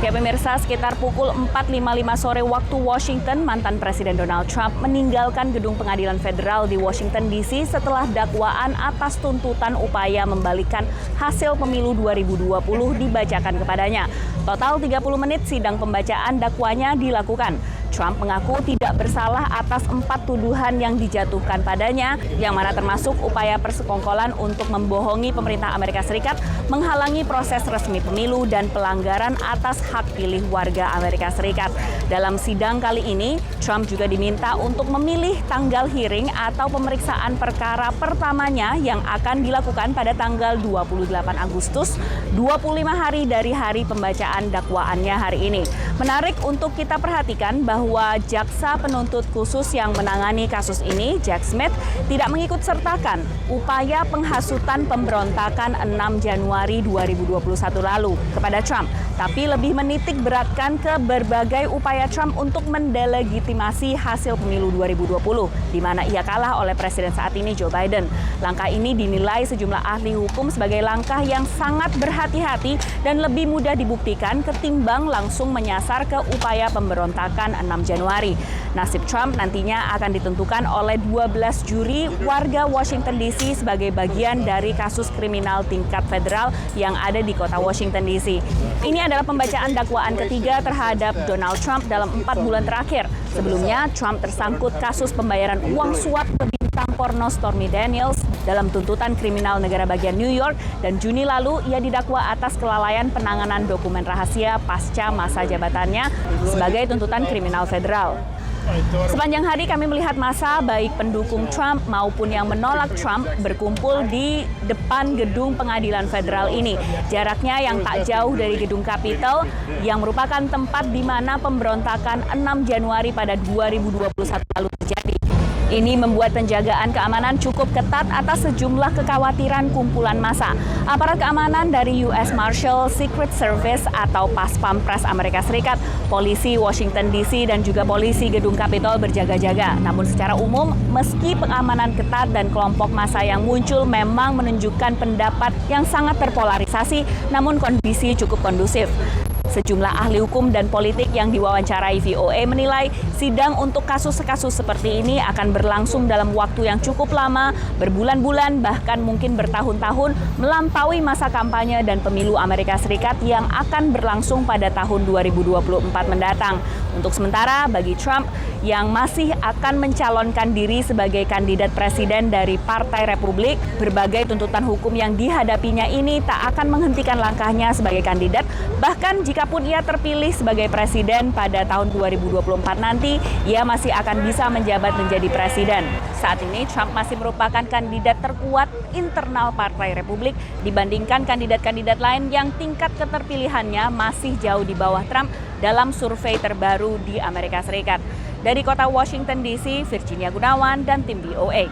Oke pemirsa, sekitar pukul 4.55 sore waktu Washington, mantan Presiden Donald Trump meninggalkan gedung pengadilan federal di Washington DC setelah dakwaan atas tuntutan upaya membalikkan hasil pemilu 2020 dibacakan kepadanya. Total 30 menit sidang pembacaan dakwanya dilakukan. Trump mengaku tidak bersalah atas 4 tuduhan yang dijatuhkan padanya, yang mana termasuk upaya persekongkolan untuk membohongi pemerintah Amerika Serikat, menghalangi proses resmi pemilu, dan pelanggaran atas hak pilih warga Amerika Serikat. Dalam sidang kali ini, Trump juga diminta untuk memilih tanggal hearing atau pemeriksaan perkara pertamanya yang akan dilakukan pada tanggal 28 Agustus, 25 hari dari hari pembacaan dakwaannya hari ini. Menarik untuk kita perhatikan bahwa jaksa penuntut khusus yang menangani kasus ini, Jack Smith, tidak mengikut sertakan upaya penghasutan pemberontakan 6 Januari 2021 lalu kepada Trump, tapi lebih menitik beratkan ke berbagai upaya Trump untuk mendelegitimasi hasil pemilu 2020, di mana ia kalah oleh presiden saat ini Joe Biden. Langkah ini dinilai sejumlah ahli hukum sebagai langkah yang sangat berhati-hati dan lebih mudah dibuktikan ketimbang langsung menyasar ke upaya pemberontakan 6 Januari. Nasib Trump nantinya akan ditentukan oleh 12 juri warga Washington DC sebagai bagian dari kasus kriminal tingkat federal yang ada di kota Washington DC. Ini adalah pembacaan dakwaan ketiga terhadap Donald Trump dalam 4 bulan terakhir. Sebelumnya, Trump tersangkut kasus pembayaran uang suap ke bintang porno Stormy Daniels dalam tuntutan kriminal negara bagian New York, dan Juni lalu ia didakwa atas kelalaian penanganan dokumen rahasia pasca masa jabatannya sebagai tuntutan kriminal federal. Sepanjang hari kami melihat massa baik pendukung Trump maupun yang menolak Trump berkumpul di depan gedung pengadilan federal ini. Jaraknya yang tak jauh dari gedung Capitol yang merupakan tempat di mana pemberontakan 6 Januari pada 2021 lalu terjadi. Ini membuat penjagaan keamanan cukup ketat atas sejumlah kekhawatiran kumpulan massa. Aparat keamanan dari US Marshal Secret Service atau Pas Pampres Amerika Serikat, polisi Washington DC, dan juga polisi gedung Capitol berjaga-jaga. Namun secara umum, meski pengamanan ketat dan kelompok massa yang muncul memang menunjukkan pendapat yang sangat terpolarisasi, namun kondisi cukup kondusif. Sejumlah ahli hukum dan politik yang diwawancarai VOA menilai sidang untuk kasus-kasus seperti ini akan berlangsung dalam waktu yang cukup lama, berbulan-bulan, bahkan mungkin bertahun-tahun, melampaui masa kampanye dan pemilu Amerika Serikat yang akan berlangsung pada tahun 2024 mendatang. Untuk sementara, bagi Trump yang masih akan mencalonkan diri sebagai kandidat presiden dari Partai Republik, berbagai tuntutan hukum yang dihadapinya ini tak akan menghentikan langkahnya sebagai kandidat, bahkan jikapun ia terpilih sebagai presiden pada tahun 2024 nanti, ia masih akan bisa menjabat menjadi presiden. Saat ini Trump masih merupakan kandidat terkuat internal Partai Republik dibandingkan kandidat-kandidat lain yang tingkat keterpilihannya masih jauh di bawah Trump dalam survei terbaru di Amerika Serikat. Dari kota Washington DC, Virginia Gunawan dan tim VOA.